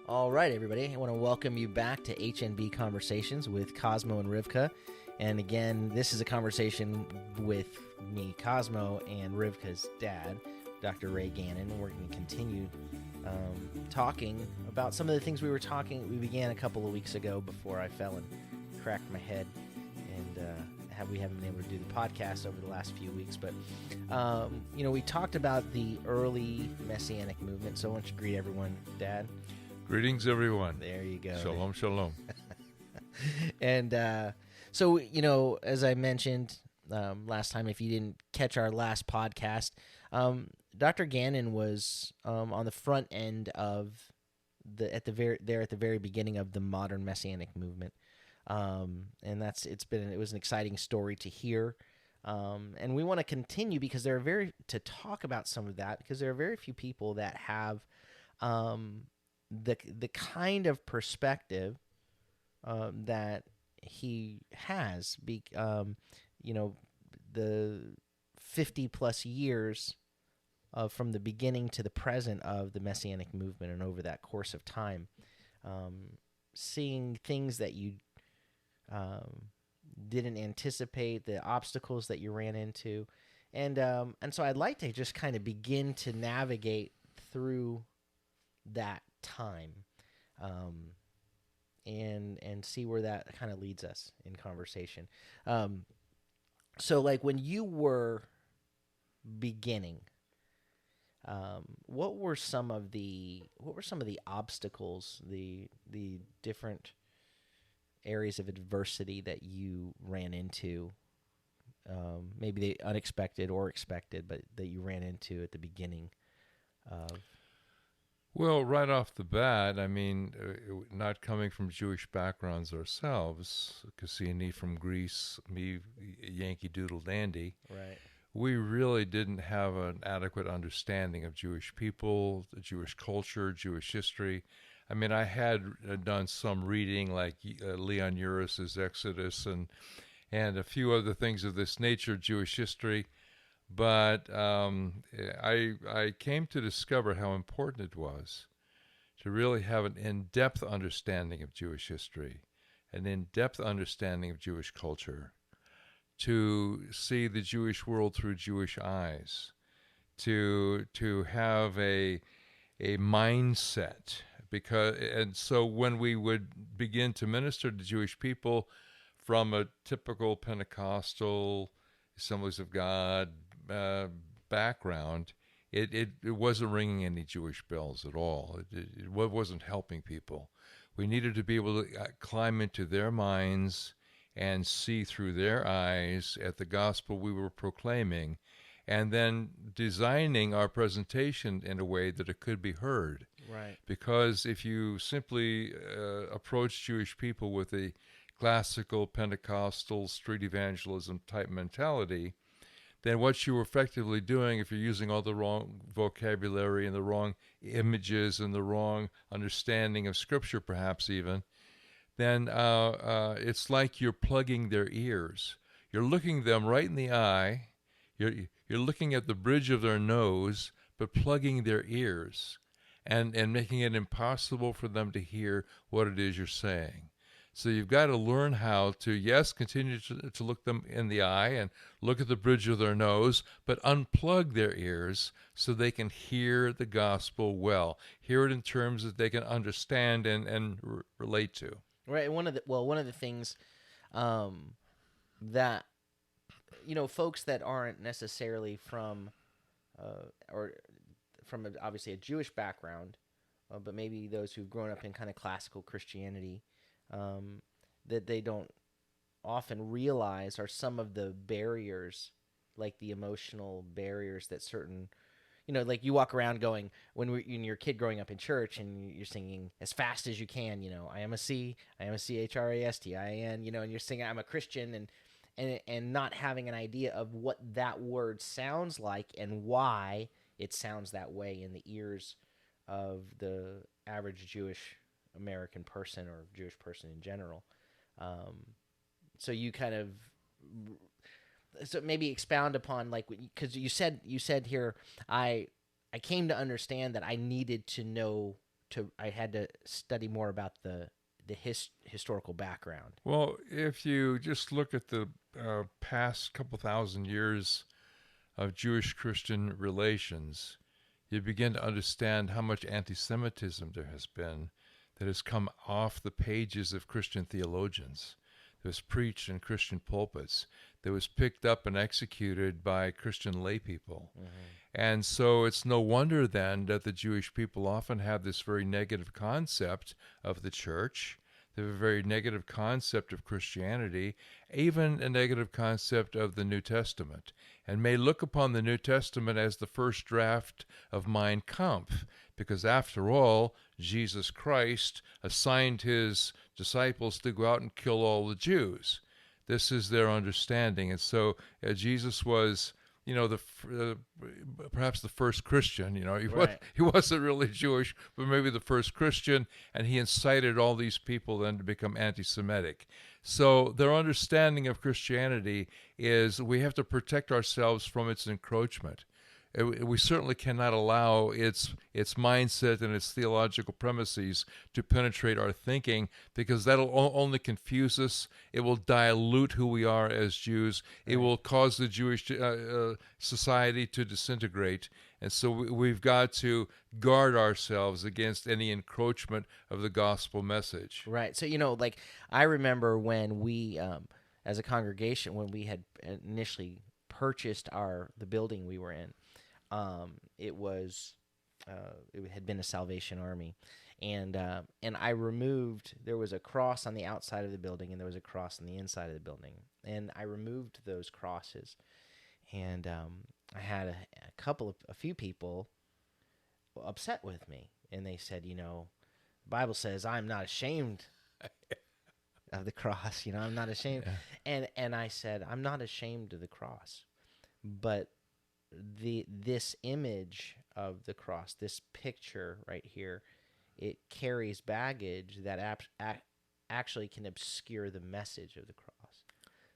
All right, everybody. I want to welcome you back to HNB Conversations with Cosmo and Rivka. And again, this is a conversation with me, Cosmo, and Rivka's dad, Dr. Ray Gannon. And we're going to continue talking about some of the things we began a couple of weeks ago before I fell and cracked my head. And we haven't been able to do the podcast over the last few weeks. But, we talked about the early Messianic movement. So I want you to greet everyone, Dad. Greetings, everyone. There you go. Shalom, shalom. And so, as I mentioned last time, if you didn't catch our last podcast, Dr. Gannon was on the front end of at the very beginning of the Modern Messianic Movement, and it was an exciting story to hear, and we want to continue because to talk about some of that because there are very few people that have the kind of perspective that he has, the 50 plus years from the beginning to the present of the Messianic movement, and over that course of time, seeing things that you didn't anticipate, the obstacles that you ran into, and so I'd like to just kind of begin to navigate through that time, and see where that kind of leads us in conversation. So like when you were beginning, what were some of the obstacles, the different areas of adversity that you ran into, maybe the unexpected or expected, but that you ran into at the beginning of? Well, right off the bat, I mean, not coming from Jewish backgrounds ourselves, Cassini from Greece, me, Yankee Doodle Dandy, Right. We really didn't have an adequate understanding of Jewish people, the Jewish culture, Jewish history. I mean, I had done some reading, like Leon Uris's Exodus and a few other things of this nature, Jewish history. But I came to discover how important it was to really have an in-depth understanding of Jewish history, an in-depth understanding of Jewish culture, to see the Jewish world through Jewish eyes, to have a mindset. And so when we would begin to minister to Jewish people from a typical Pentecostal Assemblies of God background, it wasn't ringing any Jewish bells at all. It wasn't helping people. We needed to be able to climb into their minds and see through their eyes at the gospel we were proclaiming, and then designing our presentation in a way that it could be heard. Right. Because if you simply approach Jewish people with a classical Pentecostal street evangelism type mentality, then what you're effectively doing, if you're using all the wrong vocabulary and the wrong images and the wrong understanding of Scripture perhaps even, then it's like you're plugging their ears. You're looking them right in the eye, you're looking at the bridge of their nose, but plugging their ears and making it impossible for them to hear what it is you're saying. So you've got to learn how to, yes, continue to look them in the eye and look at the bridge of their nose, but unplug their ears so they can hear the gospel well, hear it in terms that they can understand and relate to. Right. One of the things that, folks that aren't necessarily from or from obviously a Jewish background, but maybe those who've grown up in kind of classical Christianity, that they don't often realize are some of the barriers, like the emotional barriers that certain, like you walk around going, when you're a kid growing up in church and you're singing as fast as you can, I am a CHRASTIN, and you're singing I'm a Christian, and not having an idea of what that word sounds like and why it sounds that way in the ears of the average Jewish American person or Jewish person in general. So you kind of, so maybe expound upon, like, because you said here, I came to understand that I needed to know I had to study more about the historical background. Well, if you just look at the past couple thousand years of Jewish-Christian relations, you begin to understand how much anti-Semitism there has been that has come off the pages of Christian theologians, that was preached in Christian pulpits, that was picked up and executed by Christian laypeople. And so it's no wonder then that the Jewish people often have this very negative concept of the church. They have a very negative concept of Christianity, even a negative concept of the New Testament, and may look upon the New Testament as the first draft of Mein Kampf, because after all, Jesus Christ assigned his disciples to go out and kill all the Jews. This is their understanding. And so Jesus was, perhaps the first Christian. He wasn't really Jewish, but maybe the first Christian, and he incited all these people then to become anti-Semitic. So their understanding of Christianity is we have to protect ourselves from its encroachment. We certainly cannot allow its mindset and its theological premises to penetrate our thinking, because that'll only confuse us. It will dilute who we are as Jews. It will cause the Jewish society to disintegrate. And so we've got to guard ourselves against any encroachment of the gospel message. Right. So, like I remember when we, as a congregation, when we had initially purchased the building we were in, it had been a Salvation Army, and I removed. There was a cross on the outside of the building, and there was a cross on the inside of the building, and I removed those crosses, and I had a few people upset with me, and they said, the Bible says I'm not ashamed of the cross. I'm not ashamed, and I said I'm not ashamed of the cross, but this image of the cross, this picture right here, it carries baggage that actually can obscure the message of the cross.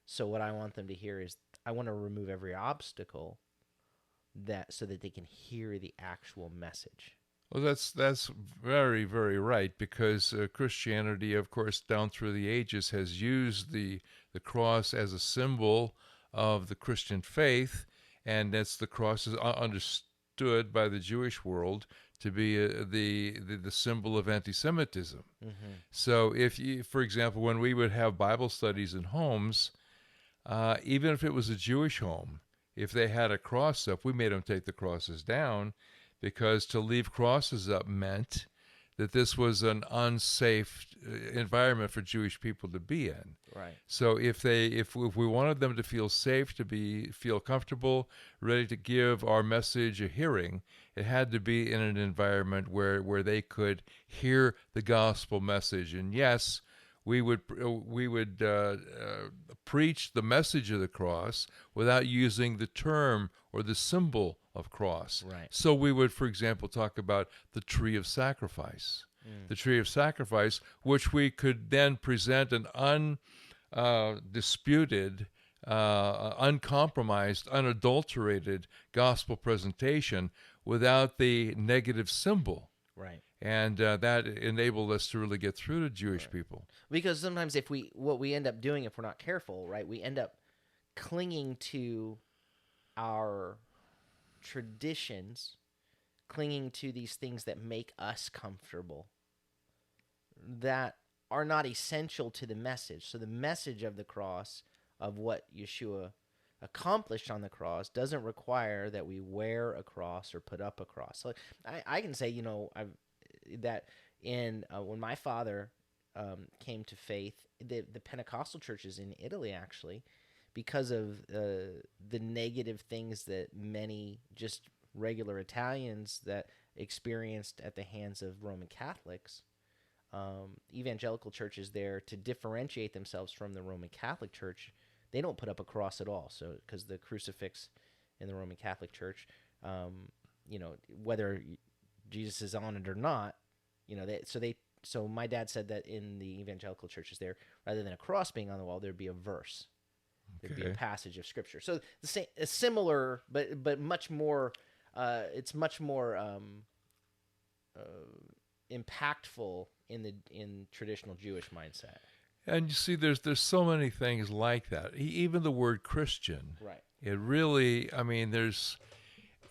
So what I want them to hear is, I want to remove every obstacle so that they can hear the actual message. Well, that's very, very right, because Christianity, of course, down through the ages has used the cross as a symbol of the Christian faith. And the cross is understood by the Jewish world to be the symbol of anti-Semitism. Mm-hmm. So for example, when we would have Bible studies in homes, even if it was a Jewish home, if they had a cross up, we made them take the crosses down, because to leave crosses up meant that this was an unsafe environment for Jewish people to be in. Right. So if we wanted them to feel safe, feel comfortable, ready to give our message a hearing, it had to be in an environment where they could hear the gospel message. And yes, we would preach the message of the cross without using the term or the symbol of cross. Right. So we would, for example, talk about the tree of sacrifice. The tree of sacrifice, which we could then present an undisputed, uncompromised, unadulterated gospel presentation without the negative symbol. Right. And that enabled us to really get through to Jewish people. Because sometimes what we end up doing, if we're not careful, right, we end up clinging to our traditions, clinging to these things that make us comfortable, that are not essential to the message. So the message of the cross, of what Yeshua accomplished on the cross, doesn't require that we wear a cross or put up a cross. So I can say, when my father came to faith, the Pentecostal churches in Italy, actually, because of the negative things that many just regular Italians that experienced at the hands of Roman Catholics, evangelical churches there, to differentiate themselves from the Roman Catholic Church, they don't put up a cross at all. So, because the crucifix in the Roman Catholic Church, whether Jesus is on it or not, so my dad said that in the evangelical churches there, rather than a cross being on the wall, there'd be a verse. There'd be a passage of scripture. So the same, similar, but much more. It's much more impactful in traditional Jewish mindset. And you see, there's so many things like that. Even the word Christian, Right. it really, I mean, there's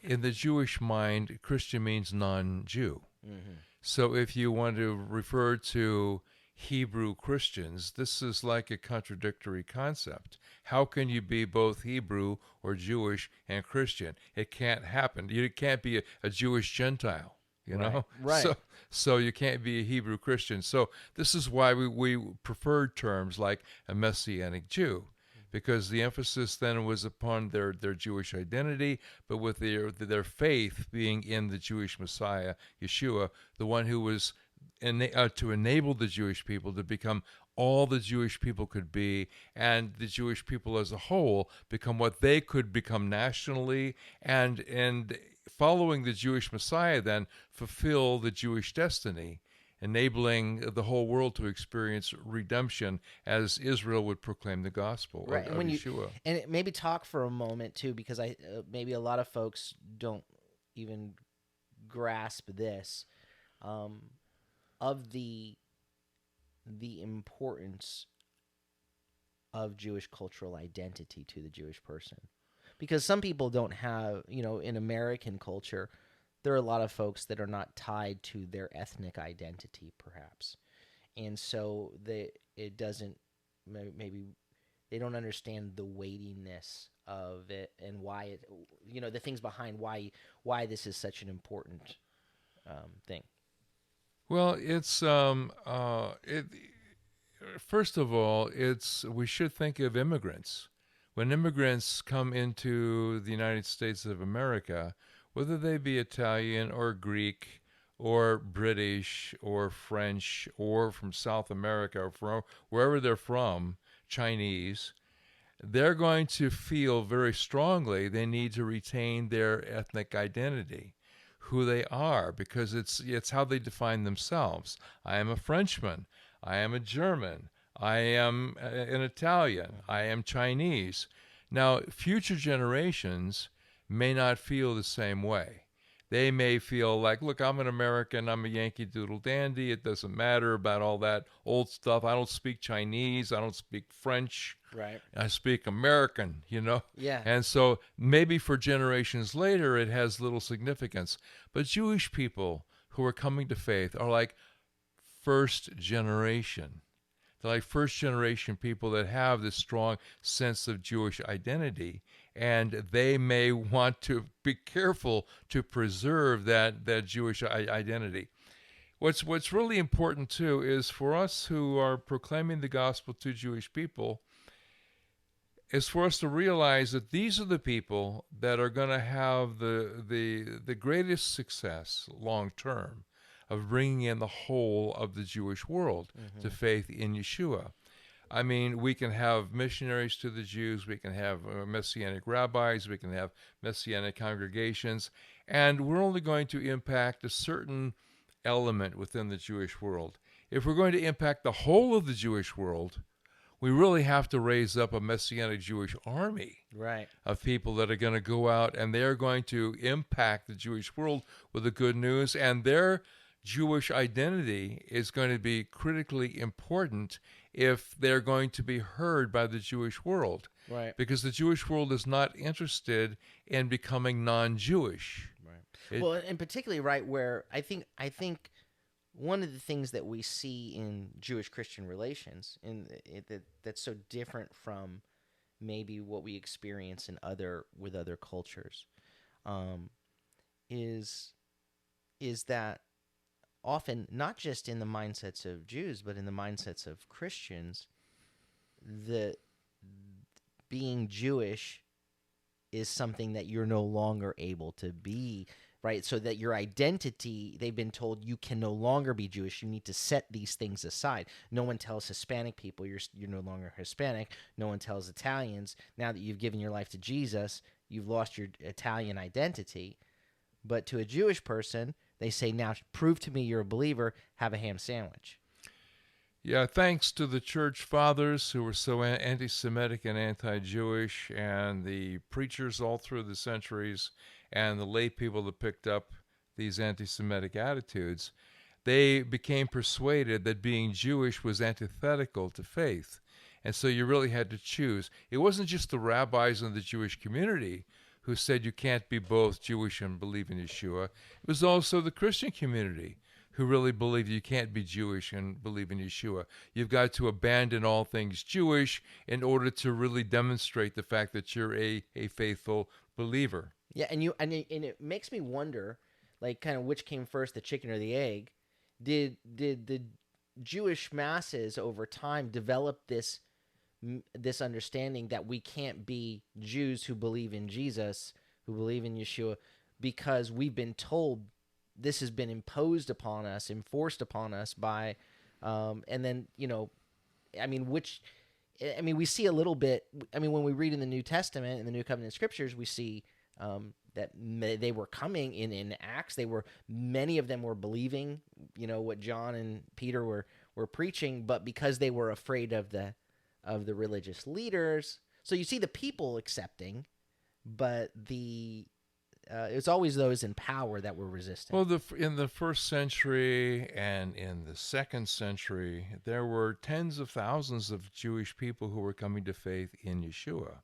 in the Jewish mind, Christian means non-Jew. Mm-hmm. So if you want to refer to Hebrew Christians, this is like a contradictory concept. How can you be both Hebrew or Jewish and Christian? It can't happen. You can't be a Jewish Gentile, you Right. know? Right. So you can't be a Hebrew Christian. So this is why we preferred terms like a Messianic Jew, because the emphasis then was upon their Jewish identity, but with their faith being in the Jewish Messiah, Yeshua, the one who was to enable the Jewish people to become all the Jewish people could be, and the Jewish people as a whole become what they could become nationally, and following the Jewish Messiah then fulfill the Jewish destiny, enabling the whole world to experience redemption as Israel would proclaim the gospel Right. of And when Yeshua. maybe talk for a moment too, because maybe a lot of folks don't even grasp this, of the importance of Jewish cultural identity to the Jewish person. Because some people don't have, in American culture, there are a lot of folks that are not tied to their ethnic identity, perhaps. And so it doesn't, maybe they don't understand the weightiness of it and why the things behind why this is such an important thing. Well, it's first of all, we should think of immigrants. When immigrants come into the United States of America, whether they be Italian or Greek or British or French or from South America or from wherever they're from, Chinese, they're going to feel very strongly they need to retain their ethnic identity, who they are, because it's how they define themselves. I am a Frenchman. I am a German. I am an Italian. I am Chinese. Now, future generations may not feel the same way. They may feel like, look, I'm an American, I'm a Yankee Doodle Dandy, it doesn't matter about all that old stuff. I don't speak Chinese, I don't speak French, Right. I speak American, Yeah. And so maybe for generations later it has little significance. But Jewish people who are coming to faith are like first generation. They're like first generation people that have this strong sense of Jewish identity, and they may want to be careful to preserve that Jewish identity. What's really important too is for us who are proclaiming the gospel to Jewish people is for us to realize that these are the people that are going to have the greatest success long term of bringing in the whole of the Jewish world to faith in Yeshua. I mean, we can have missionaries to the Jews, we can have Messianic rabbis, we can have Messianic congregations, and we're only going to impact a certain element within the Jewish world. If we're going to impact the whole of the Jewish world, we really have to raise up a Messianic Jewish army, Right. of people that are going to go out and they're going to impact the Jewish world with the good news, and their Jewish identity is going to be critically important if they're going to be heard by the Jewish world. Right. Because the Jewish world is not interested in becoming non-Jewish. Right. Well, and particularly right where I think one of the things that we see in Jewish Christian relations that's so different from maybe what we experience in other cultures, is that often not just in the mindsets of Jews, but in the mindsets of Christians, the being Jewish is something that you're no longer able to be, right? So that your identity, they've been told you can no longer be Jewish. You need to set these things aside. No one tells Hispanic people you're no longer Hispanic. No one tells Italians, now that you've given your life to Jesus, you've lost your Italian identity. But to a Jewish person, they say, now prove to me you're a believer, have a ham sandwich. Yeah, thanks to the church fathers who were so anti-Semitic and anti-Jewish, and the preachers all through the centuries, and the lay people that picked up these anti-Semitic attitudes, they became persuaded that being Jewish was antithetical to faith. And so you really had to choose. It wasn't just the rabbis in the Jewish community who said you can't be both Jewish and believe in Yeshua. It was also the Christian community who really believed you can't be Jewish and believe in Yeshua. You've got to abandon all things Jewish in order to really demonstrate the fact that you're a faithful believer. Yeah, and it makes me wonder, like, kind of which came first, the chicken or the egg? Did the Jewish masses over time develop this understanding that we can't be Jews who believe in Jesus, who believe in Yeshua, because we've been told this has been imposed upon us, enforced upon us by, and then, we see a little bit, when we read in the New Testament, in the New Covenant Scriptures, we see that they were coming in Acts. Many of them were believing, what John and Peter were preaching, but because they were afraid of the religious leaders. So you see the people accepting, but it's always those in power that were resisting. Well, in the first century and in the second century, there were tens of thousands of Jewish people who were coming to faith in Yeshua.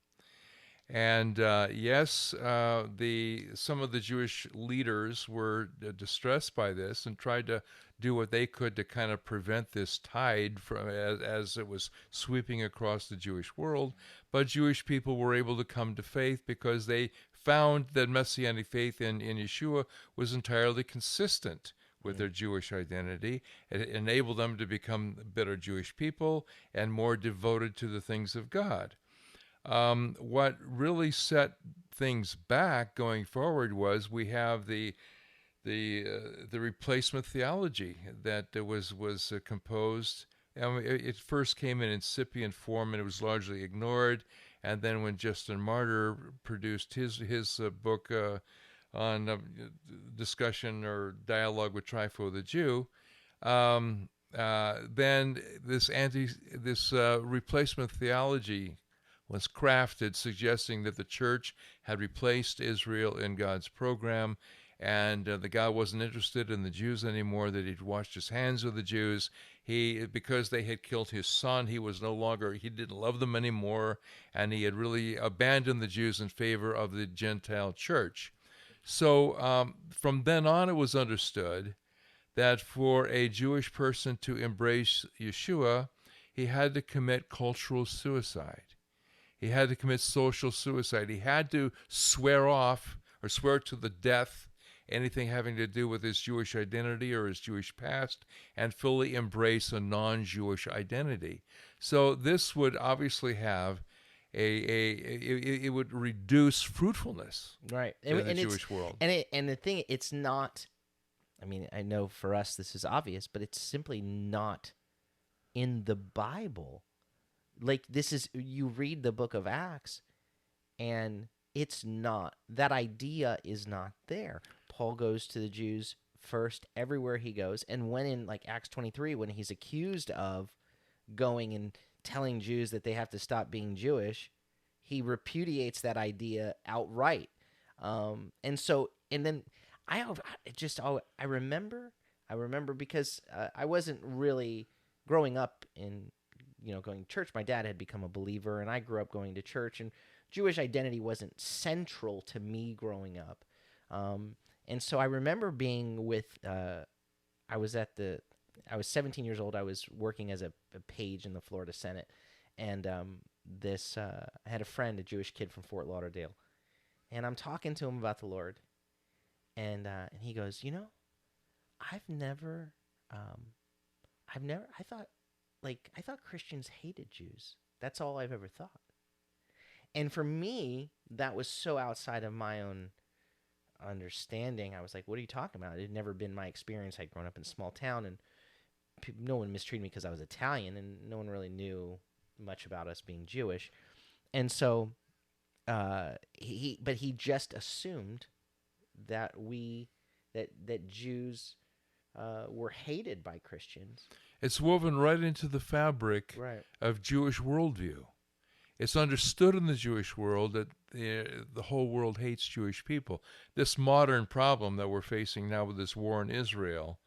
And yes, some of the Jewish leaders were distressed by this and tried to do what they could to kind of prevent this tide from as it was sweeping across the Jewish world. But Jewish people were able to come to faith because they found that Messianic faith in Yeshua was entirely consistent with their Jewish identity. It enabled them to become better Jewish people and more devoted to the things of God. What really set things back going forward was we have the replacement theology that was composed. It first came in incipient form and it was largely ignored. And then when Justin Martyr produced his book on discussion or dialogue with Trypho the Jew, then this replacement theology was crafted, suggesting that the church had replaced Israel in God's program, and that God wasn't interested in the Jews anymore, that he'd washed his hands of the Jews. Because they had killed his son, he didn't love them anymore, and he had really abandoned the Jews in favor of the Gentile church. So from then on, it was understood that for a Jewish person to embrace Yeshua, he had to commit cultural suicide. He had to commit social suicide. He had to swear off or swear to the death anything having to do with his Jewish identity or his Jewish past and fully embrace a non-Jewish identity. So this would obviously have it would reduce fruitfulness in the Jewish world. And the thing, it's not, I know for us this is obvious, but it's simply not in the Bible. Like, you read the book of Acts, and it's not, that idea is not there. Paul goes to the Jews first everywhere he goes, and when in, like, Acts 23, when he's accused of going and telling Jews that they have to stop being Jewish, he repudiates that idea outright. And then I remember because I wasn't really growing up in, going to church. My dad had become a believer, and I grew up going to church, and Jewish identity wasn't central to me growing up. And so I remember being with, I was 17 years old. I was working as a page in the Florida Senate, and I had a friend, a Jewish kid from Fort Lauderdale, and I'm talking to him about the Lord, and he goes, I thought Christians hated Jews. That's all I've ever thought. And for me, that was so outside of my own understanding. I was like, what are you talking about? It had never been my experience. I'd grown up in a small town, and no one mistreated me because I was Italian, and no one really knew much about us being Jewish. And so he just assumed that that Jews were hated by Christians. It's woven right into the fabric of Jewish worldview. It's understood in the Jewish world that the whole world hates Jewish people. This modern problem that we're facing now with this war in Israel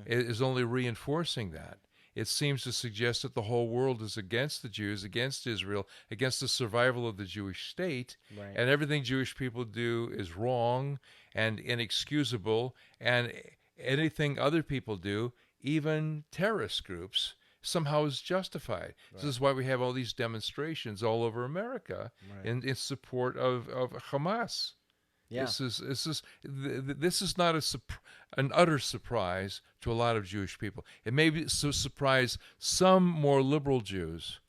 is only reinforcing that. It seems to suggest that the whole world is against the Jews, against Israel, against the survival of the Jewish state, Right. and everything Jewish people do is wrong and inexcusable, and anything other people do, even terrorist groups, somehow is justified. Right. This is why we have all these demonstrations all over America in support of Hamas. Yeah. This is not an utter surprise to a lot of Jewish people. It may surprise some more liberal Jews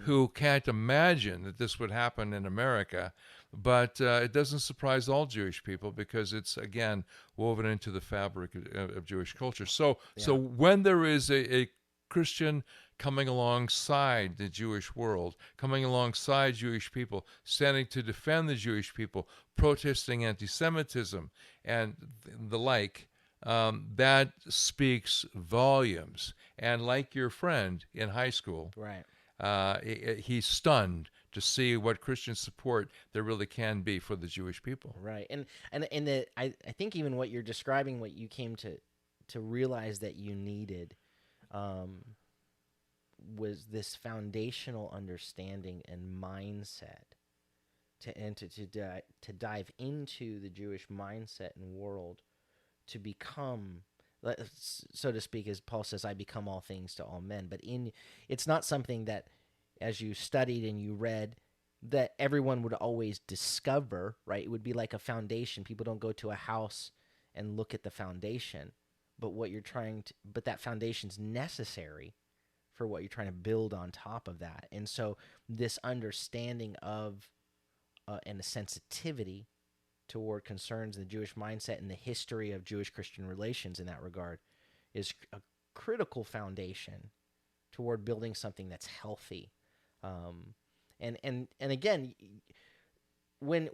who can't imagine that this would happen in America, but it doesn't surprise all Jewish people because it's, again, woven into the fabric of Jewish culture. So when there is a Christian coming alongside the Jewish world, coming alongside Jewish people, standing to defend the Jewish people, protesting anti-Semitism and the like, that speaks volumes. And like your friend in high school, he's stunned to see what Christian support there really can be for the Jewish people. Right. And I think even what you're describing, what you came to realize that you needed, was this foundational understanding and mindset to dive into the Jewish mindset and world, to become, so to speak, as Paul says, I become all things to all men. But it's not something that, as you studied and you read, that everyone would always discover, right? It would be like a foundation. People don't go to a house and look at the foundation, but but that foundation's necessary for what you're trying to build on top of that. And so this understanding of and a sensitivity toward concerns in the Jewish mindset and the history of Jewish-Christian relations in that regard is a critical foundation toward building something that's healthy. And again, when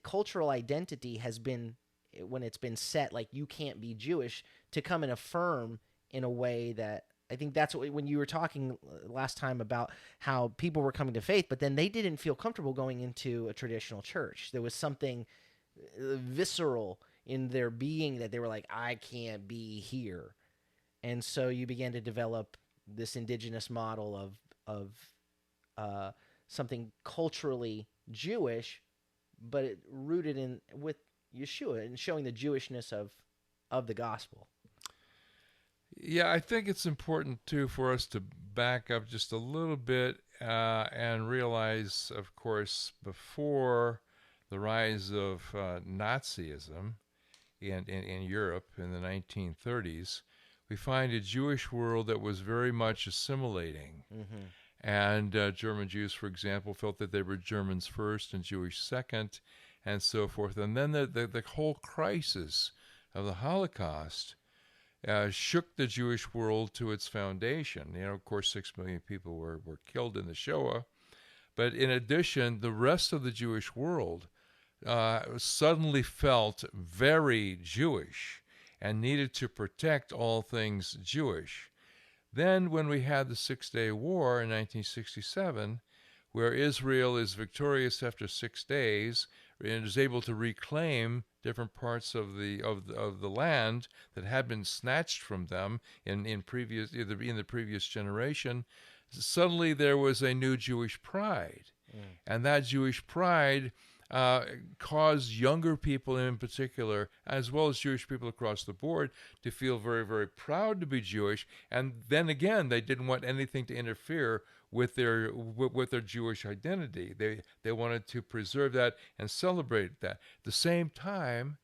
cultural identity has been, when it's been set, like you can't be Jewish, to come and affirm in a way that, I think that's when you were talking last time about how people were coming to faith, but then they didn't feel comfortable going into a traditional church. There was something visceral in their being that they were like, I can't be here. And so you began to develop this indigenous model of something culturally Jewish, but it rooted in with Yeshua and showing the Jewishness of the gospel. Yeah, I think it's important, too, for us to back up just a little bit and realize, of course, before the rise of Nazism in Europe in the 1930s, we find a Jewish world that was very much assimilating. Mm-hmm. And German Jews, for example, felt that they were Germans first and Jewish second, and so forth. And then the whole crisis of the Holocaust shook the Jewish world to its foundation. You know, of course, 6 million people were killed in the Shoah. But in addition, the rest of the Jewish world suddenly felt very Jewish and needed to protect all things Jewish. Then when we had the Six-Day War in 1967, where Israel is victorious after 6 days and is able to reclaim different parts of the land that had been snatched from them in the previous generation, suddenly there was a new Jewish pride. And that Jewish pride caused younger people in particular, as well as Jewish people across the board, to feel very, very proud to be Jewish. And then again, they didn't want anything to interfere with their Jewish identity. They wanted to preserve that and celebrate that. At the same time,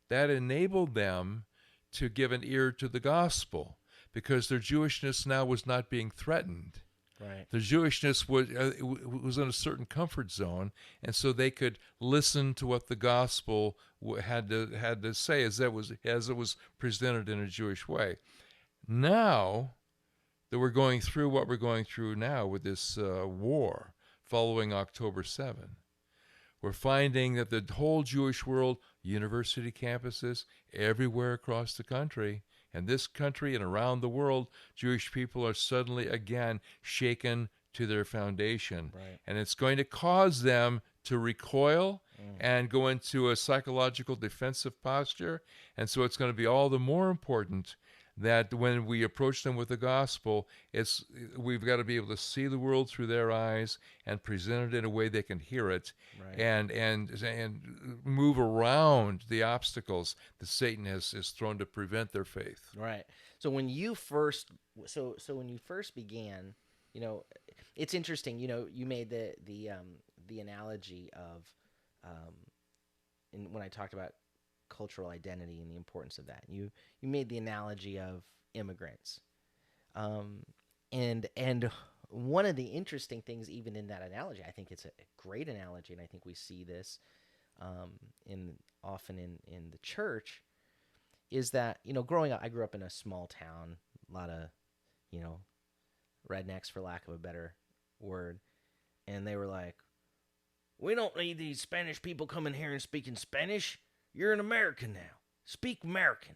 that enabled them to give an ear to the gospel, because their Jewishness now was not being threatened. Right. The Jewishness was in a certain comfort zone, and so they could listen to what the gospel had to say as it was presented in a Jewish way. Now that we're going through what we're going through now with this war following October 7, we're finding that the whole Jewish world, university campuses, everywhere across the country, and this country and around the world, Jewish people are suddenly again shaken to their foundation. Right. And it's going to cause them to recoil and go into a psychological defensive posture. And so it's going to be all the more important that when we approach them with the gospel, we've got to be able to see the world through their eyes and present it in a way they can hear it, Right. and move around the obstacles that Satan has thrown to prevent their faith. Right. So when you first when you first began, it's interesting. You made the analogy of, when I talked about cultural identity and the importance of that. You made the analogy of immigrants, and one of the interesting things, even in that analogy, I think it's a great analogy, and I think we see this often in the church, is that growing up, I grew up in a small town, a lot of rednecks, for lack of a better word, and they were like, "We don't need these Spanish people coming here and speaking Spanish. You're an American now. Speak American,"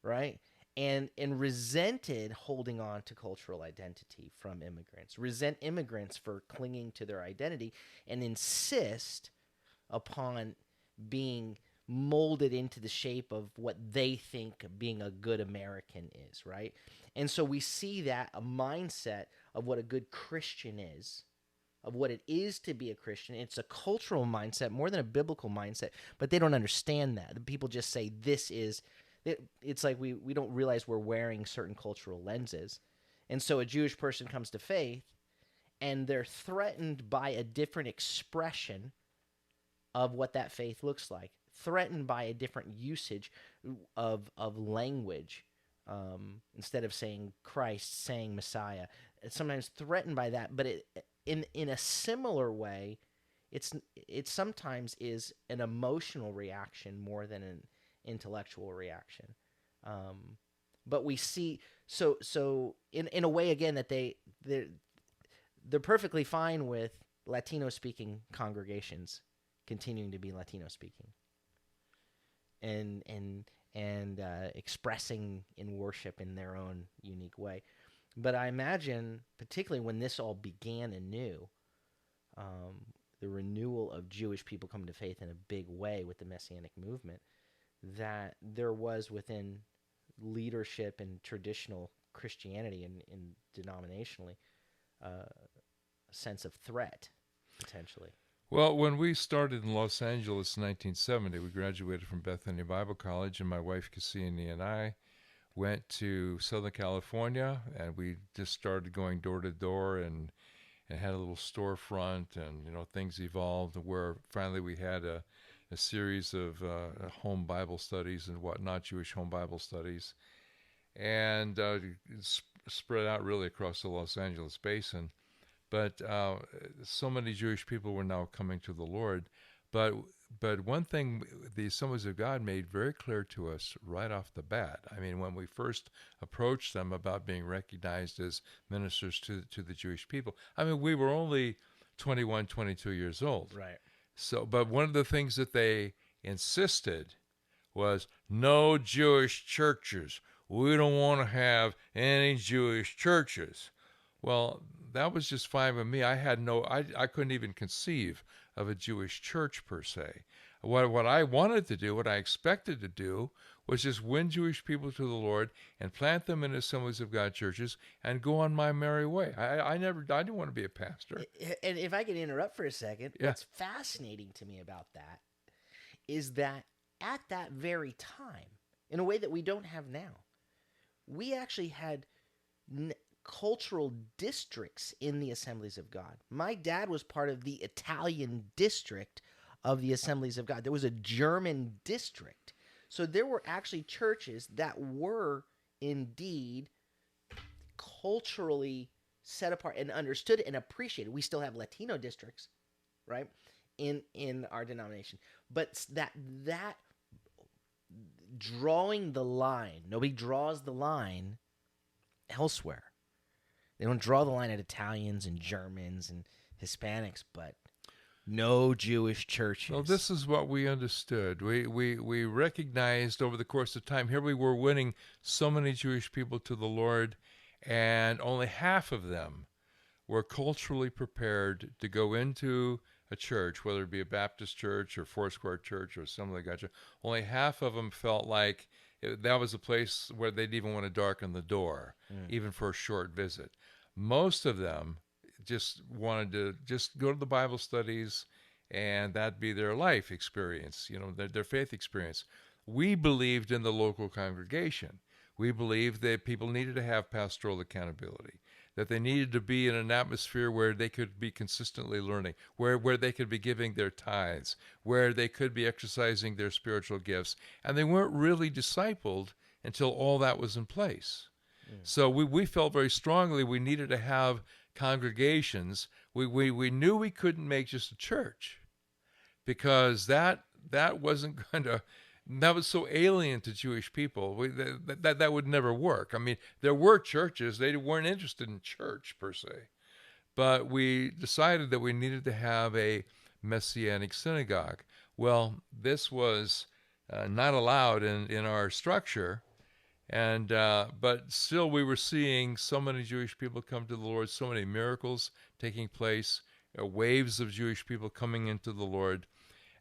right? And resented holding on to cultural identity from immigrants. Resent immigrants for clinging to their identity and insist upon being molded into the shape of what they think being a good American is, right? And so we see that a mindset of what a good Christian is, of what it is to be a Christian. It's a cultural mindset more than a biblical mindset, but they don't understand that. The people just say this is, it's like we don't realize we're wearing certain cultural lenses. And so a Jewish person comes to faith and they're threatened by a different expression of what that faith looks like, threatened by a different usage of language. Instead of saying Christ, saying Messiah, it's sometimes threatened by that, but in a similar way, it sometimes is an emotional reaction more than an intellectual reaction. But we see so in a way, again, that they're perfectly fine with Latino speaking congregations continuing to be Latino speaking and expressing in worship in their own unique way. But I imagine, particularly when this all began anew, the renewal of Jewish people coming to faith in a big way with the Messianic movement, that there was within leadership and traditional Christianity and denominationally a sense of threat, potentially. Well, when we started in Los Angeles in 1970, we graduated from Bethany Bible College, and my wife Cassini and I went to Southern California, and we just started going door to door and had a little storefront, and things evolved where finally we had a series of home Bible studies and whatnot, Jewish home Bible studies, and spread out really across the Los Angeles basin. But so many Jewish people were now coming to the Lord. But one thing the Assemblies of God made very clear to us right off the bat, I mean, when we first approached them about being recognized as ministers to the Jewish people, I mean, we were only 21, 22 years old. Right. So, but one of the things that they insisted was no Jewish churches. We don't want to have any Jewish churches. Well, that was just fine with me. I couldn't even conceive of a Jewish church per se. What I wanted to do, what I expected to do, was just win Jewish people to the Lord and plant them in Assemblies of God churches and go on my merry way. I didn't want to be a pastor. And if I could interrupt for a second, Yeah. What's fascinating to me about that is that at that very time, in a way that we don't have now, we actually had cultural districts in the Assemblies of God. My dad was part of the Italian district of the Assemblies of God. There was a German district. So there were actually churches that were indeed culturally set apart and understood and appreciated. We still have Latino districts, right, in our denomination. But that drawing the line, nobody draws the line elsewhere. They don't draw the line at Italians and Germans and Hispanics, but no Jewish churches. Well, this is what we understood. We recognized over the course of time, here we were winning so many Jewish people to the Lord, and only half of them were culturally prepared to go into a church, whether it be a Baptist church or Foursquare church or Assembly of God church, only half of them felt like that was a place where they'd even want to darken the door, even for a short visit. Most of them just wanted to just go to the Bible studies, and that'd be their life experience, their faith experience. We believed in the local congregation. We believed that people needed to have pastoral accountability, that they needed to be in an atmosphere where they could be consistently learning, where they could be giving their tithes, where they could be exercising their spiritual gifts. And they weren't really discipled until all that was in place. So we felt very strongly we needed to have congregations. We knew we couldn't make just a church, because that wasn't going to, that was so alien to Jewish people. That would never work. I mean, there were churches, they weren't interested in church per se, but we decided that we needed to have a Messianic synagogue. Well, this was not allowed in our structure. And but still, we were seeing so many Jewish people come to the Lord, so many miracles taking place, waves of Jewish people coming into the Lord.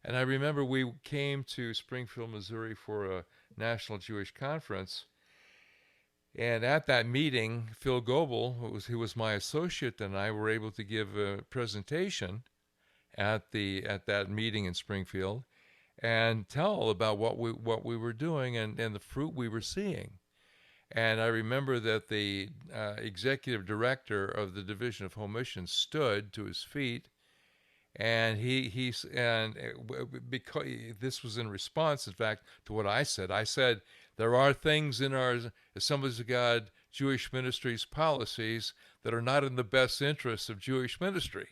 And I remember we came to Springfield, Missouri for a National Jewish Conference. And at that meeting, Phil Goebel, who was my associate, and I were able to give a presentation at that meeting in Springfield, and tell about what we were doing and the fruit we were seeing. And I remember that the executive director of the Division of Home Missions stood to his feet, and because this was in response, in fact, to what I said. I said, there are things in our Assemblies of God Jewish Ministries policies that are not in the best interests of Jewish ministry,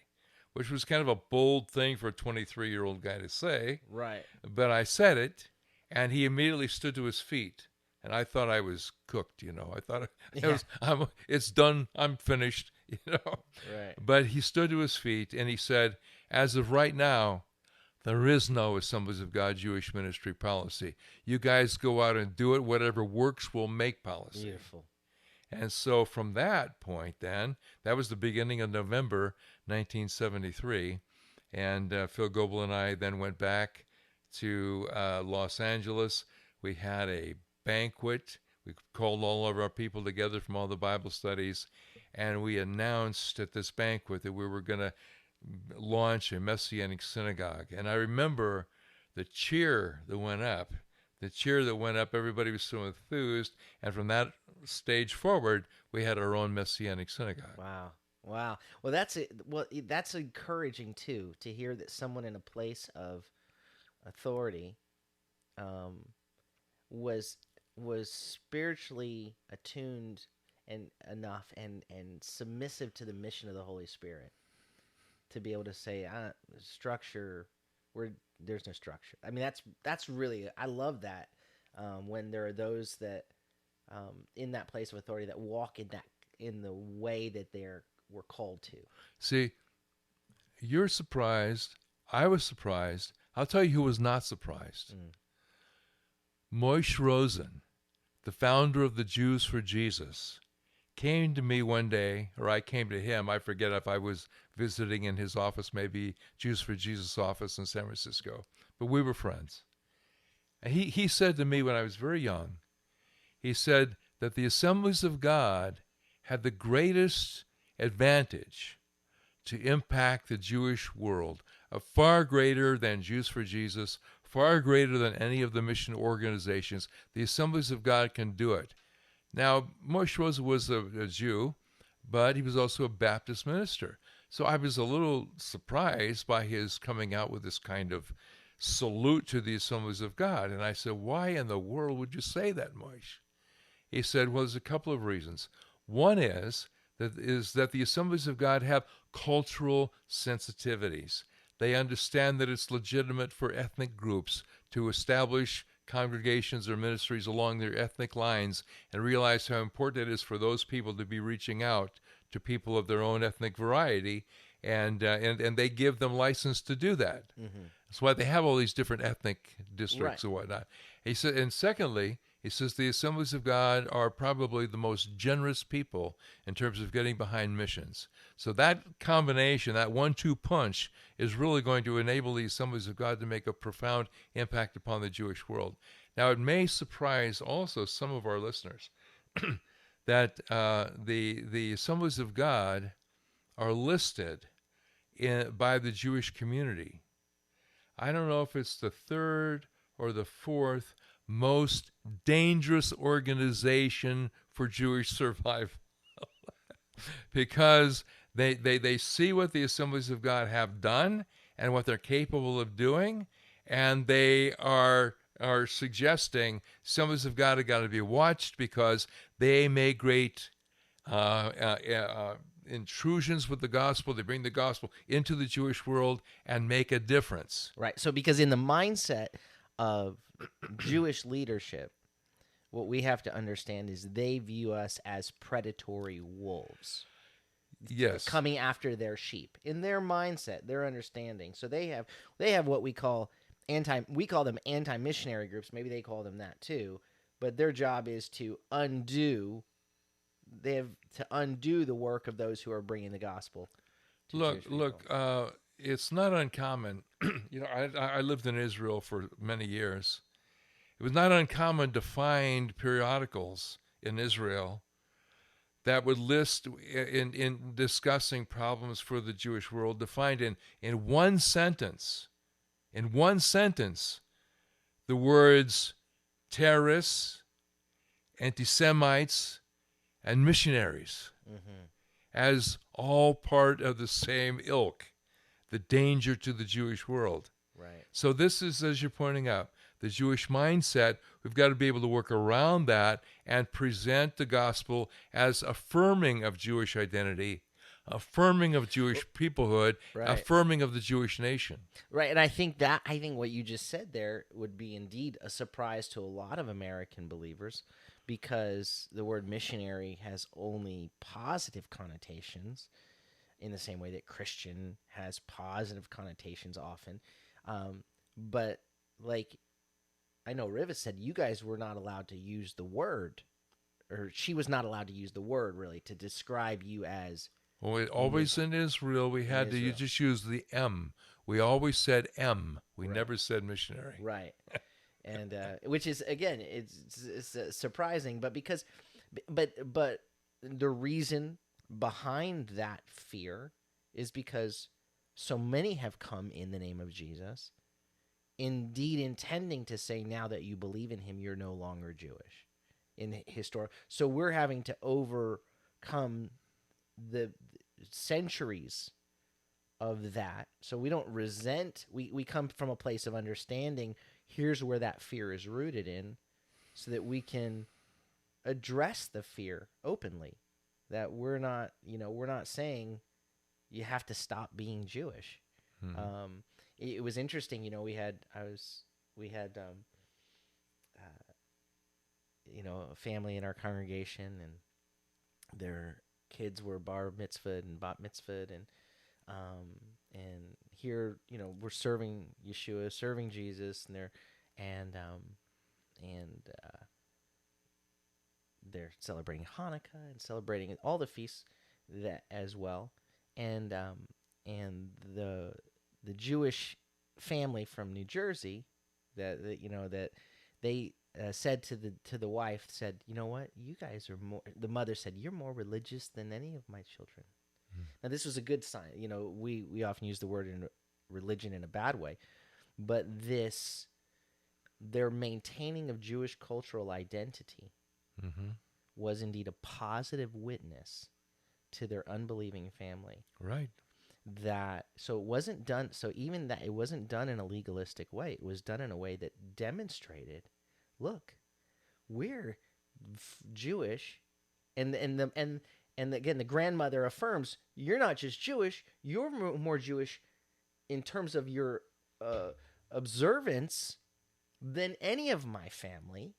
which was kind of a bold thing for a 23-year-old guy to say. Right. But I said it, and he immediately stood to his feet. And I thought I was cooked, I thought it's done, I'm finished, Right. But he stood to his feet, and he said, as of right now, there is no Assemblies of God Jewish ministry policy. You guys go out and do it. Whatever works will make policy. Beautiful. And so from that point then, that was the beginning of November 1973, and Phil Goebel and I then went back to Los Angeles. We had a banquet. We called all of our people together from all the Bible studies, and we announced at this banquet that we were going to launch a Messianic synagogue. And I remember the cheer that went up. Everybody was so enthused, and from that stage forward, we had our own Messianic synagogue. Wow. Well, that's encouraging too, to hear that someone in a place of authority was spiritually attuned and enough and submissive to the mission of the Holy Spirit to be able to say, structure, there's no structure. I mean, that's really, I love that when there are those that in that place of authority that walk in the way that we're called to. See, you're surprised. I was surprised. I'll tell you who was not surprised. Moshe Rosen, the founder of the Jews for Jesus, came to me one day, or I came to him. I forget if I was visiting in his office, maybe Jews for Jesus office in San Francisco, but we were friends. And he said to me when I was very young, he said that the Assemblies of God had the greatest advantage to impact the Jewish world, far greater than Jews for Jesus, far greater than any of the mission organizations. The Assemblies of God can do it. Now, Moshe Rosen was a Jew, but he was also a Baptist minister. So I was a little surprised by his coming out with this kind of salute to the Assemblies of God. And I said, why in the world would you say that, Moshe? He said, well, there's a couple of reasons. One is that the Assemblies of God have cultural sensitivities. They understand that it's legitimate for ethnic groups to establish congregations or ministries along their ethnic lines, and realize how important it is for those people to be reaching out to people of their own ethnic variety, and they give them license to do that. Mm-hmm. That's why they have all these different ethnic districts and whatnot. He said, and secondly, He says the Assemblies of God are probably the most generous people in terms of getting behind missions. So that combination, that 1-2 punch, is really going to enable the Assemblies of God to make a profound impact upon the Jewish world. Now, it may surprise also some of our listeners that the Assemblies of God are listed by the Jewish community. I don't know if it's the third or the fourth most dangerous organization for Jewish survival because they see what the Assemblies of God have done and what they're capable of doing, and they are suggesting Assemblies of God have got to be watched because they make great intrusions with the gospel. They bring the gospel into the Jewish world and make a difference. Right. So because in the mindset of Jewish leadership, what we have to understand is they view us as predatory wolves. Yes. Coming after their sheep. In their mindset, their understanding. So they have what we call we call them anti-missionary groups. Maybe they call them that too. But their job is to undo the work of those who are bringing the gospel to Jewish people. Look, it's not uncommon. I lived in Israel for many years. It was not uncommon to find periodicals in Israel that would list in discussing problems for the Jewish world to find in one sentence, the words terrorists, anti-Semites, and missionaries as all part of the same ilk, the danger to the Jewish world. Right. So this is, as you're pointing out, the Jewish mindset. We've got to be able to work around that and present the gospel as affirming of Jewish identity, affirming of Jewish peoplehood, Right. affirming of the Jewish nation. Right, and I think what you just said there would be indeed a surprise to a lot of American believers, because the word missionary has only positive connotations in the same way that Christian has positive connotations often. But like I know Riva said, you guys were not allowed to use the word, or she was not allowed to use the word really to describe you as. Well, always in Israel, we had to just use the M. We always said M. We never said missionary. Right. And which is, again, it's surprising, but the reason behind that fear is because so many have come in the name of Jesus, indeed intending to say, now that you believe in him, you're no longer Jewish. So we're having to overcome the centuries of that. So we don't resent. We come from a place of understanding. Here's where that fear is rooted in, so that we can address the fear openly. That we're not saying you have to stop being Jewish. It was interesting. We had a family in our congregation, and their kids were bar mitzvahed and bat mitzvahed, and here we're serving Yeshua, serving Jesus, and they're celebrating Hanukkah and celebrating all the feasts that as well, and the Jewish family from New Jersey that they said to the wife, said, you know what, you guys are more. The mother said, you're more religious than any of my children. Now this was a good sign. We often use the word in religion in a bad way, but their maintaining of Jewish cultural identity was indeed a positive witness to their unbelieving family. Right. So it wasn't done. So even that, it wasn't done in a legalistic way. It was done in a way that demonstrated, look, we're Jewish, and again, the grandmother affirms, you're not just Jewish, you're more Jewish in terms of your observance than any of my family,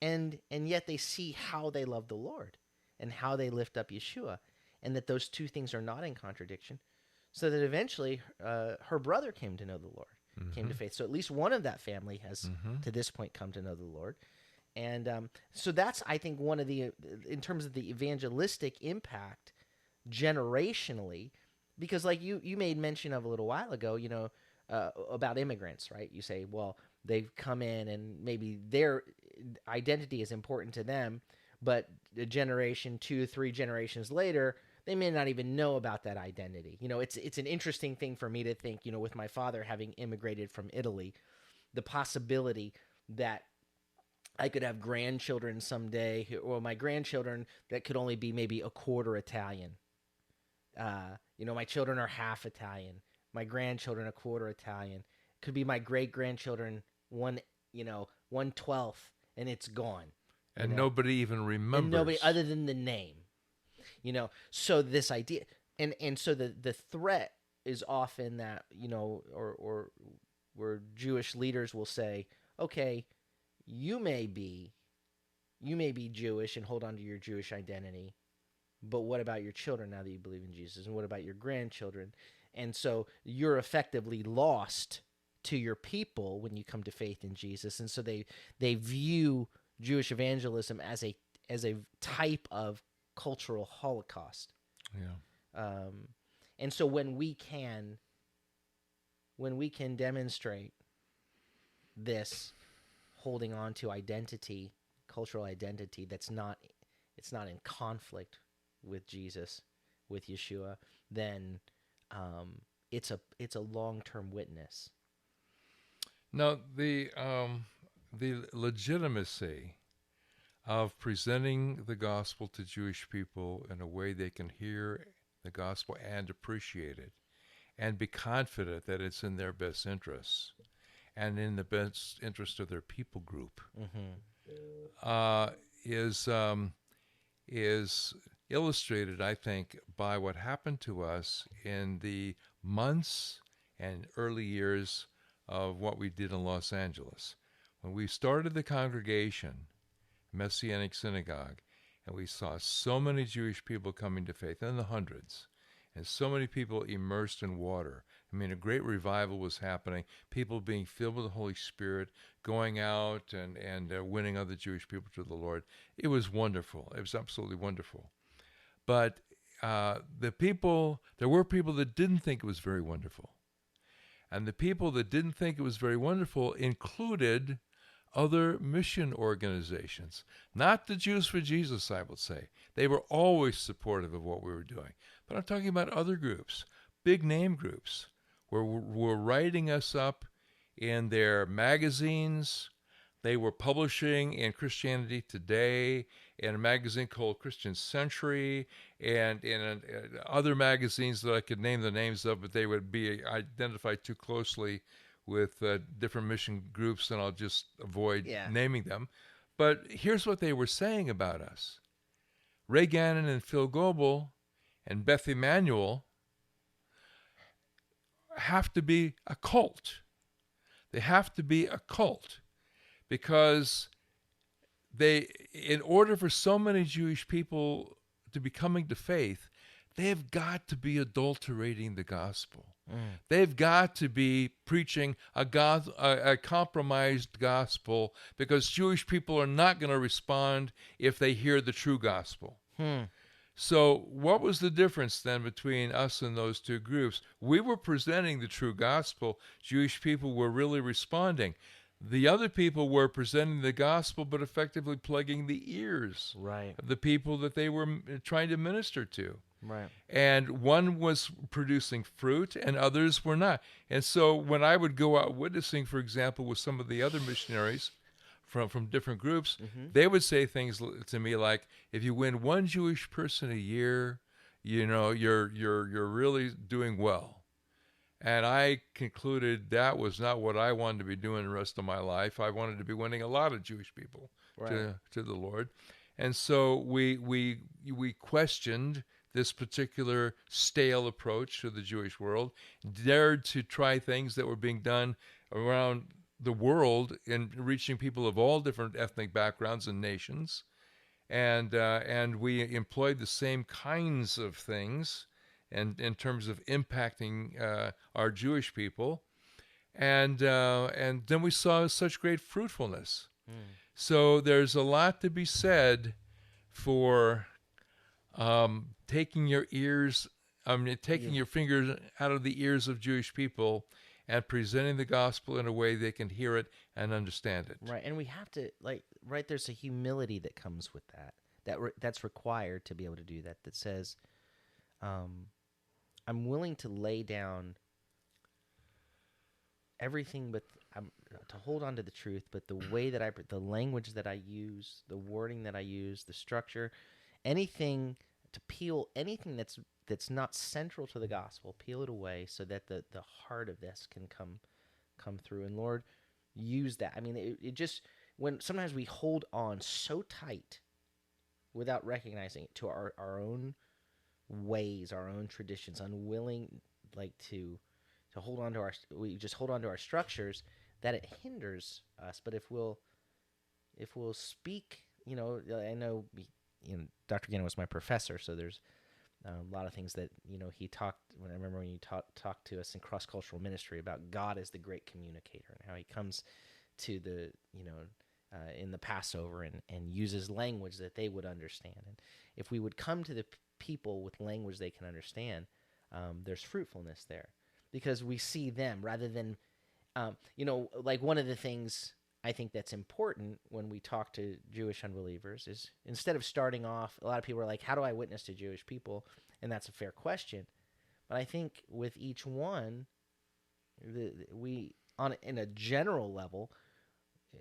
and yet they see how they love the Lord and how they lift up Yeshua, and that those two things are not in contradiction, so that eventually her brother came to know the Lord, came to faith. So at least one of that family has, to this point, come to know the Lord. And so that's, I think, one of the, in terms of the evangelistic impact generationally, because like you made mention of a little while ago, about immigrants, right? You say, well, they've come in and maybe their identity is important to them, but a generation, 2, 3 generations later, they may not even know about that identity. It's an interesting thing for me to think, with my father having immigrated from Italy, the possibility that I could have grandchildren someday, or my grandchildren that could only be maybe a quarter Italian. My children are half Italian. My grandchildren a quarter Italian. Could be my great grandchildren 1/12, and it's gone. And nobody even remembers. And nobody other than the name. So this idea, and so the threat is often that, or where Jewish leaders will say, okay, you may be Jewish and hold on to your Jewish identity, but what about your children now that you believe in Jesus? And what about your grandchildren? And so you're effectively lost to your people when you come to faith in Jesus. And so they view Jewish evangelism as a type of cultural holocaust. Yeah. And so when we can demonstrate this holding on to identity, cultural identity, it's not in conflict with Jesus, with Yeshua, then it's a long-term witness. Now, the legitimacy of presenting the gospel to Jewish people in a way they can hear the gospel and appreciate it, and be confident that it's in their best interests and in the best interest of their people group, is illustrated, I think, by what happened to us in the months and early years of what we did in Los Angeles. When we started the congregation, Messianic Synagogue, and we saw so many Jewish people coming to faith, in the hundreds, and so many people immersed in water. I mean, a great revival was happening, people being filled with the Holy Spirit, going out and winning other Jewish people to the Lord. It was wonderful. It was absolutely wonderful. But there were people that didn't think it was very wonderful. And the people that didn't think it was very wonderful included other mission organizations. Not the Jews for Jesus, I would say. They were always supportive of what we were doing. But I'm talking about other groups, big name groups, were writing us up in their magazines. They were publishing in Christianity Today, in a magazine called Christian Century, and in other magazines that I could name the names of, but they would be identified too closely with different mission groups, and I'll just avoid naming them. But here's what they were saying about us. Ray Gannon and Phil Goebel and Beth Emanuel have to be a cult. They have to be a cult because in order for so many Jewish people to be coming to faith, they've got to be adulterating the gospel. They've got to be preaching a compromised gospel, because Jewish people are not going to respond if they hear the true gospel. So what was the difference then between us and those two groups? We were presenting the true gospel. Jewish people were really responding. The other people were presenting the gospel, but effectively plugging the ears of the people that they were trying to minister to. Right. And one was producing fruit and others were not. And so when I would go out witnessing, for example, with some of the other missionaries from different groups, they would say things to me like, if you win one Jewish person a year, you're really doing well. And I concluded that was not what I wanted to be doing the rest of my life. I wanted to be winning a lot of Jewish people to the Lord. And so we questioned this particular stale approach to the Jewish world, dared to try things that were being done around the world in reaching people of all different ethnic backgrounds and nations. And we employed the same kinds of things and in terms of impacting our Jewish people. And then we saw such great fruitfulness. Mm. So there's a lot to be said for taking your ears, taking Yeah. your fingers out of the ears of Jewish people and presenting the gospel in a way they can hear it and understand it. Right. And we have to, like, right, there's a humility that comes with that. That's required to be able to do that. That says, um, I'm willing to lay down everything, but to hold on to the truth. But the way that the language that I use, the wording that I use, the structure, anything to peel anything that's not central to the gospel, peel it away so that the heart of this can come through. And Lord, use that. I mean, it just when sometimes we hold on so tight without recognizing it to our own ways, our own traditions, unwilling like to hold on to we just hold on to our structures, that it hinders us. But if we'll speak, I know, Dr. Gannon was my professor, so there's a lot of things that he talked. When I remember when you talked to us in cross cultural ministry about God as the great communicator and how He comes to the in the Passover and uses language that they would understand. And if we would come to the people with language they can understand, there's fruitfulness there because we see them rather than like one of the things I think that's important when we talk to Jewish unbelievers is instead of starting off, a lot of people are like, how do I witness to Jewish people? And that's a fair question. But I think with each one, we on in a general level,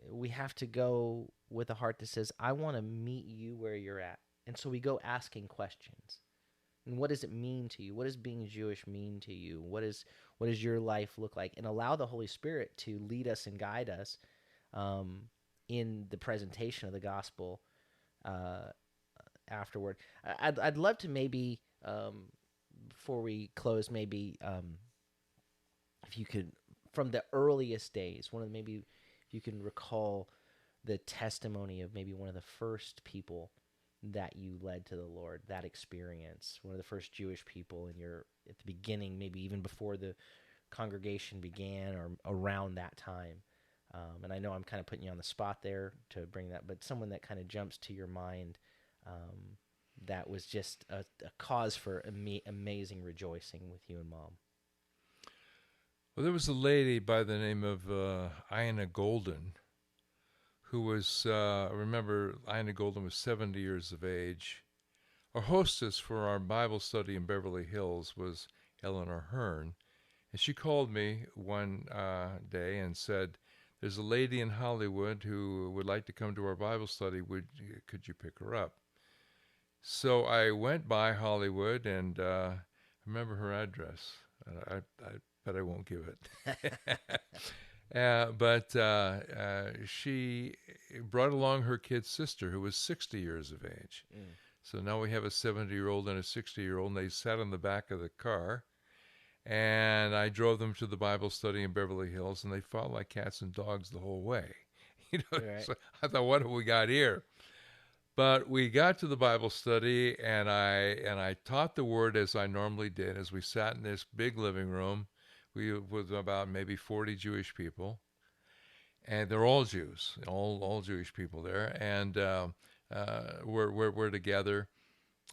we have to go with a heart that says, I want to meet you where you're at. And so we go asking questions. And what does it mean to you? What does being Jewish mean to you? What does your life look like? And allow the Holy Spirit to lead us and guide us in the presentation of the gospel afterward. I'd love to maybe before we close, maybe if you could, from the earliest days, maybe if you can recall the testimony of maybe one of the first people that you led to the Lord, that experience, one of the first Jewish people at the beginning, maybe even before the congregation began or around that time. And I know I'm kind of putting you on the spot there to bring that, but someone that kind of jumps to your mind that was just a cause for amazing rejoicing with you and Mom. Well, there was a lady by the name of Ina Golden who was, remember, Ina Golden was 70 years of age. Our hostess for our Bible study in Beverly Hills was Eleanor Hearn. And she called me one day and said, there's a lady in Hollywood who would like to come to our Bible study. Could you pick her up? So I went by Hollywood and I remember her address. But I won't give it. But she brought along her kid sister, who was 60 years of age. Mm. So now we have a 70-year-old and a 60-year-old, and they sat in the back of the car. And I drove them to the Bible study in Beverly Hills, and they fought like cats and dogs the whole way. Right. So I thought, what have we got here? But we got to the Bible study, and I taught the Word as I normally did, as we sat in this big living room. We was about maybe 40 Jewish people, and they're all Jews, all Jewish people there, and we're together,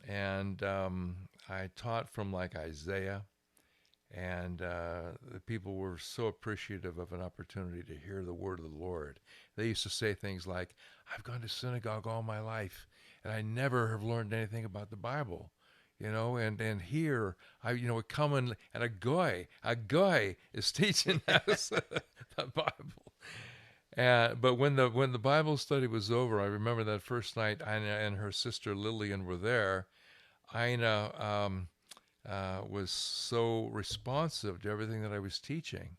and I taught from like Isaiah. And the people were so appreciative of an opportunity to hear the word of the Lord. They used to say things like, I've gone to synagogue all my life, and I never have learned anything about the Bible. And here, we come and a guy is teaching us the Bible. But when the Bible study was over, I remember that first night, Ina and her sister Lillian were there. Ina was so responsive to everything that I was teaching.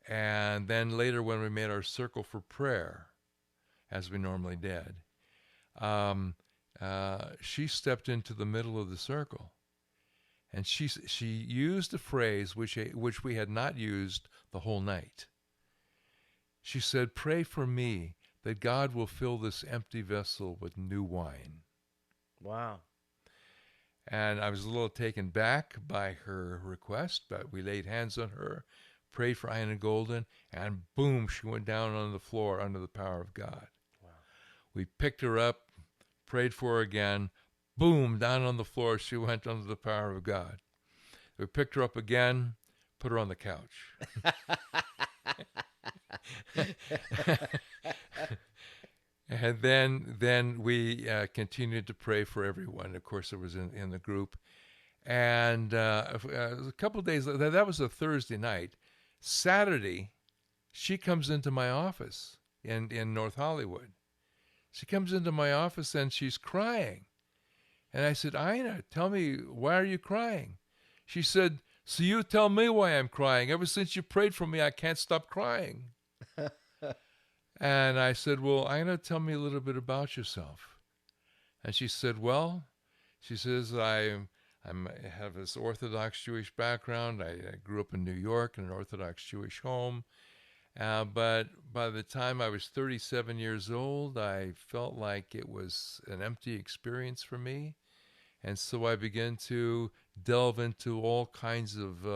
And then later when we made our circle for prayer, as we normally did, she stepped into the middle of the circle. And she used a phrase which we had not used the whole night. She said, pray for me that God will fill this empty vessel with new wine. Wow. And I was a little taken back by her request, but we laid hands on her, prayed for Ina Golden, and boom, she went down on the floor under the power of God. Wow. We picked her up, prayed for her again, boom, down on the floor, she went under the power of God. We picked her up again, put her on the couch. And then we continued to pray for everyone. Of course, it was in the group. And a couple of days later, that was a Thursday night. Saturday, she comes into my office in North Hollywood. She comes into my office and she's crying. And I said, Ina, tell me, why are you crying? She said, so you tell me why I'm crying. Ever since you prayed for me, I can't stop crying. And I said, well, Ina, tell me a little bit about yourself. And she said, well, she says, I have this Orthodox Jewish background. I grew up in New York in an Orthodox Jewish home. But by the time I was 37 years old, I felt like it was an empty experience for me. And so I began to delve into all kinds of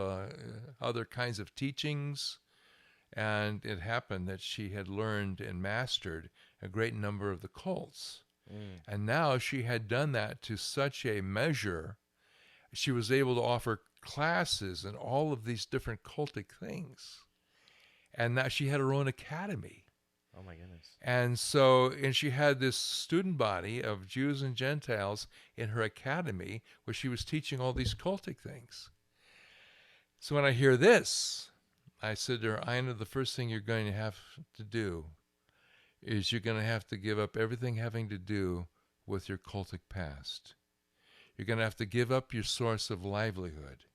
other kinds of teachings. And it happened that she had learned and mastered a great number of the cults. And now she had done that to such a measure, she was able to offer classes in all of these different cultic things. And now she had her own academy. Oh my goodness. And so, and she had this student body of Jews and Gentiles in her academy where she was teaching all these cultic things. So when I hear this, I said to her, Ina, the first thing you're going to have to do is you're going to have to give up everything having to do with your cultic past. You're going to have to give up your source of livelihood.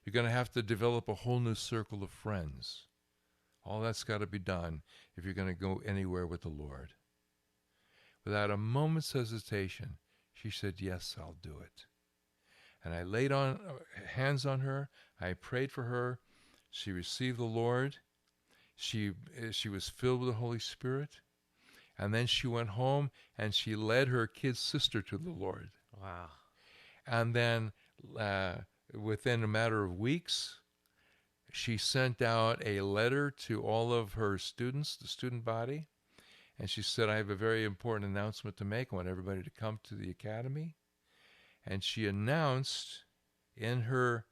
You're going to have to develop a whole new circle of friends. All that's got to be done if you're going to go anywhere with the Lord. Without a moment's hesitation, she said, yes, I'll do it. And I laid on hands on her. I prayed for her. She received the Lord. She was filled with the Holy Spirit. And then she went home and she led her kid sister to the Lord. Wow. And then within a matter of weeks, she sent out a letter to all of her students, the student body. And she said, I have a very important announcement to make. I want everybody to come to the academy. And she announced in her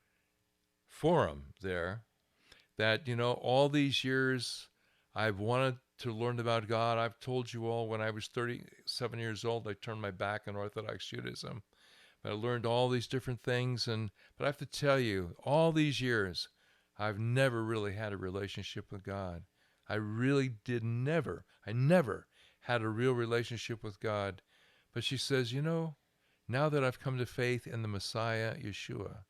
forum there that, you know, all these years I've wanted to learn about God. I've told you all when I was 37 years old, I turned my back on Orthodox Judaism. But I learned all these different things. But I have to tell you, all these years, I've never really had a relationship with God. I never had a real relationship with God. But she says, you know, now that I've come to faith in the Messiah, Yeshua,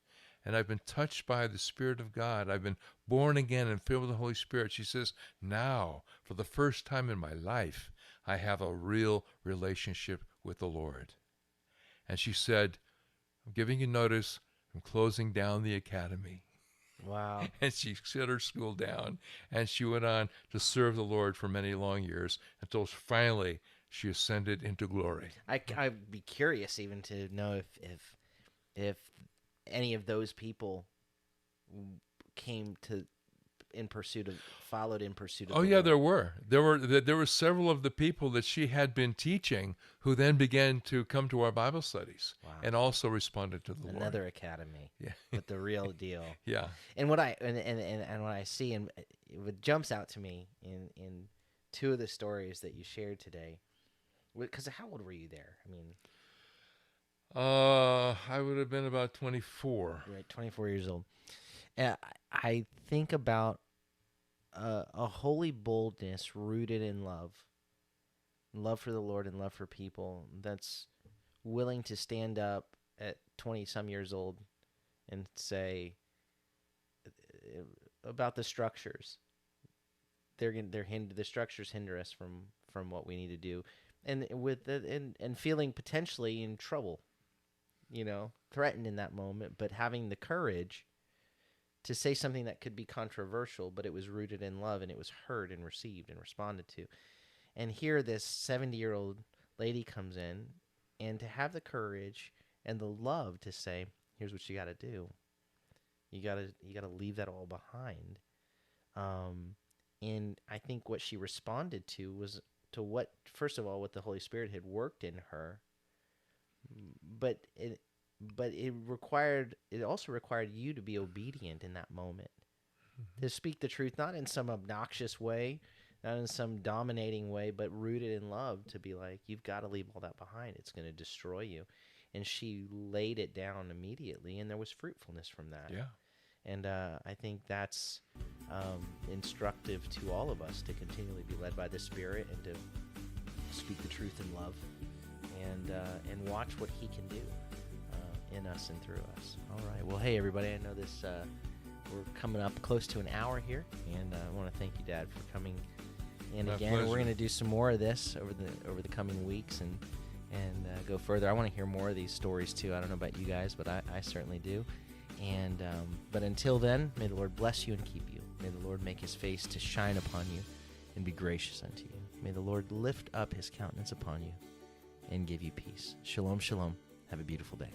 and I've been touched by the Spirit of God, I've been born again and filled with the Holy Spirit, she says, now, for the first time in my life, I have a real relationship with the Lord. And she said, I'm giving you notice, I'm closing down the academy. Wow. And she shut her school down, and she went on to serve the Lord for many long years until finally she ascended into glory. I'd be curious even to know if any of those people came to followed in pursuit of Oh the yeah, Lord. there were several of the people that she had been teaching who then began to come to our Bible studies. Wow. And also responded to the Lord. Another academy. Yeah. But the real deal. Yeah. And what I see and what jumps out to me in two of the stories that you shared today, because how old were you there? I mean, I would have been about 24. right, 24 years old. And I think about a holy boldness rooted in love for the Lord and love for people that's willing to stand up at 20-some years old and say about the structures. The structures hinder us from what we need to do, and and feeling potentially in trouble, you know, threatened in that moment, but having the courage to say something that could be controversial, but it was rooted in love and it was heard and received and responded to. And here this 70-year-old lady comes in, and to have the courage and the love to say, here's what you got to do. You got to leave that all behind And I think what she responded to was to what, first of all, what the Holy Spirit had worked in her, but it also required you to be obedient in that moment, to speak the truth, not in some obnoxious way, not in some dominating way, but rooted in love, to be like, you've got to leave all that behind. It's going to destroy you. And she laid it down immediately, and there was fruitfulness from that. Yeah. And I think that's instructive to all of us, to continually be led by the Spirit and to speak the truth in love, and watch what He can do in us and through us. All right. Well, hey, everybody, I know this. We're coming up close to an hour here, and I want to thank you, Dad, for coming in again. Pleasure. We're going to do some more of this over the coming weeks and go further. I want to hear more of these stories too. I don't know about you guys, but I certainly do. And but until then, may the Lord bless you and keep you. May the Lord make His face to shine upon you and be gracious unto you. May the Lord lift up His countenance upon you and give you peace. Shalom, shalom. Have a beautiful day.